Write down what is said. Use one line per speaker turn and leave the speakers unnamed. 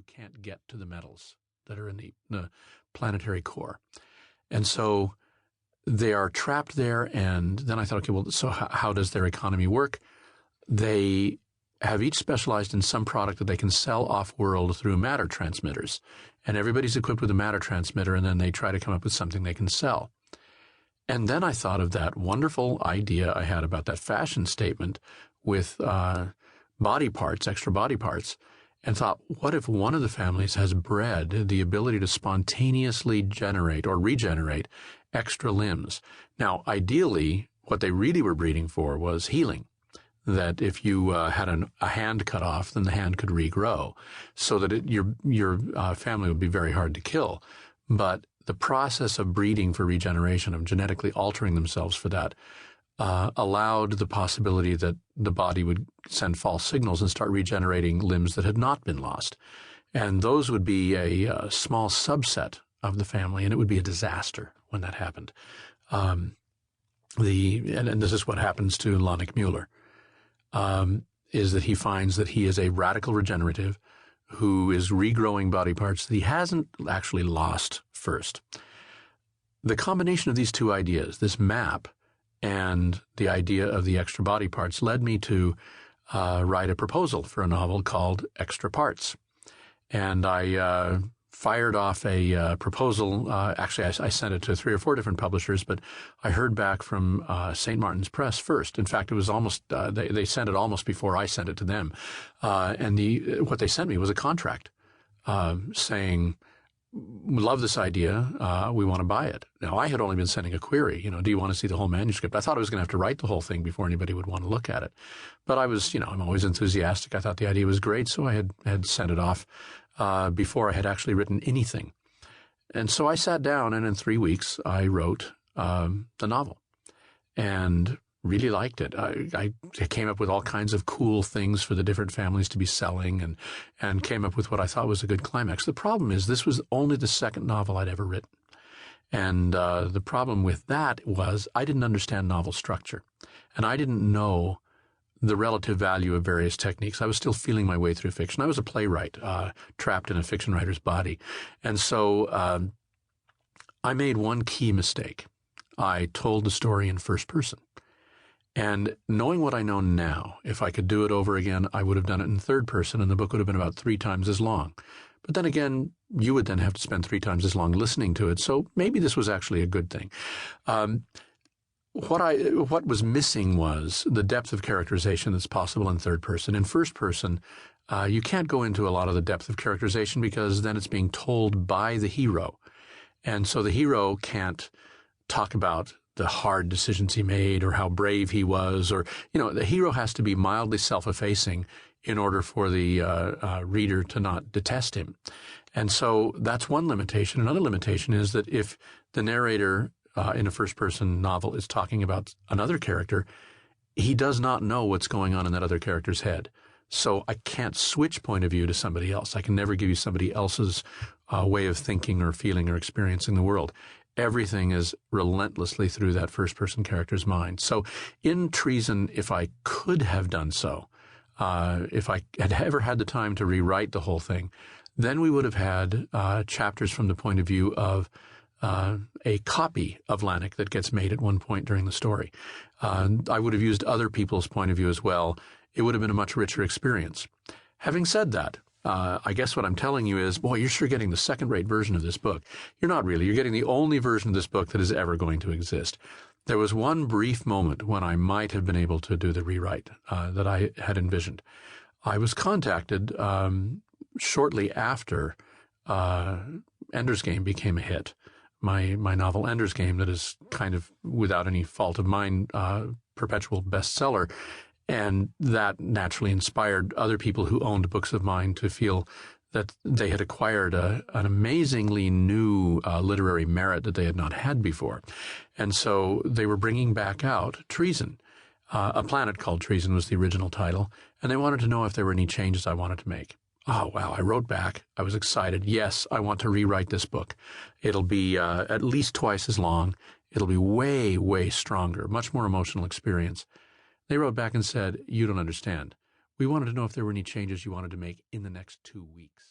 can't get to the metals that are in the planetary core. And so they are trapped there, and then I thought, okay, well, so how does their economy work? They have each specialized in some product that they can sell off-world through matter transmitters. And everybody's equipped with a matter transmitter, and then they try to come up with something they can sell. And then I thought of that wonderful idea I had about that fashion statement with body parts, extra body parts, and thought, what if one of the families has bred the ability to spontaneously generate or regenerate extra limbs? Now, ideally, what they really were breeding for was healing. That if you had a hand cut off, then the hand could regrow, so that your family would be very hard to kill. But the process of breeding for regeneration, of genetically altering themselves for that, allowed the possibility that the body would send false signals and start regenerating limbs that had not been lost. And those would be a small subset of the family, and it would be a disaster when that happened. And this is what happens to Lanik Mueller. Is that he finds that he is a radical regenerative who is regrowing body parts that he hasn't actually lost first. The combination of these two ideas, this map and the idea of the extra body parts, led me to write a proposal for a novel called Extra Parts. And I fired off a proposal. Actually, I sent it to 3 or 4 different publishers, but I heard back from St. Martin's Press first. In fact, it was almost they sent it almost before I sent it to them. And what they sent me was a contract saying, "We love this idea. We want to buy it." Now, I had only been sending a query. Do you want to see the whole manuscript? I thought I was going to have to write the whole thing before anybody would want to look at it. But I was, I'm always enthusiastic. I thought the idea was great, so I had sent it off before I had actually written anything. And so I sat down, and in 3 weeks, I wrote the novel and really liked it. I came up with all kinds of cool things for the different families to be selling and came up with what I thought was a good climax. The problem is this was only the second novel I'd ever written. And the problem with that was I didn't understand novel structure, and I didn't know the relative value of various techniques. I was still feeling my way through fiction. I was a playwright, trapped in a fiction writer's body. And so I made one key mistake. I told the story in first person. And knowing what I know now, if I could do it over again, I would have done it in third person, and the book would have been about 3 times as long. But then again, you would then have to spend 3 times as long listening to it. So maybe this was actually a good thing. What was missing was the depth of characterization that's possible in third person. In first person, you can't go into a lot of the depth of characterization because then it's being told by the hero. And so the hero can't talk about the hard decisions he made or how brave he was, or, the hero has to be mildly self-effacing in order for the reader to not detest him. And so that's one limitation. Another limitation is that if the narrator in a first-person novel is talking about another character, he does not know what's going on in that other character's head. So I can't switch point of view to somebody else. I can never give you somebody else's way of thinking or feeling or experiencing the world. Everything is relentlessly through that first-person character's mind. So in Treason, if I could have done so, if I had ever had the time to rewrite the whole thing, then we would have had chapters from the point of view of a copy of Lanik that gets made at one point during the story. I would have used other people's point of view as well. It would have been a much richer experience. Having said that, I guess what I'm telling you is, boy, you're sure getting the second-rate version of this book. You're not really. You're getting the only version of this book that is ever going to exist. There was one brief moment when I might have been able to do the rewrite that I had envisioned. I was contacted shortly after Ender's Game became a hit. My novel Ender's Game, that is kind of, without any fault of mine, perpetual bestseller. And that naturally inspired other people who owned books of mine to feel that they had acquired an amazingly new literary merit that they had not had before. And so they were bringing back out Treason. A Planet Called Treason was the original title, and they wanted to know if there were any changes I wanted to make. Oh, wow, I wrote back. I was excited. Yes, I want to rewrite this book. It'll be at least twice as long. It'll be way, way stronger, much more emotional experience. They wrote back and said, "You don't understand. We wanted to know if there were any changes you wanted to make in the next 2 weeks."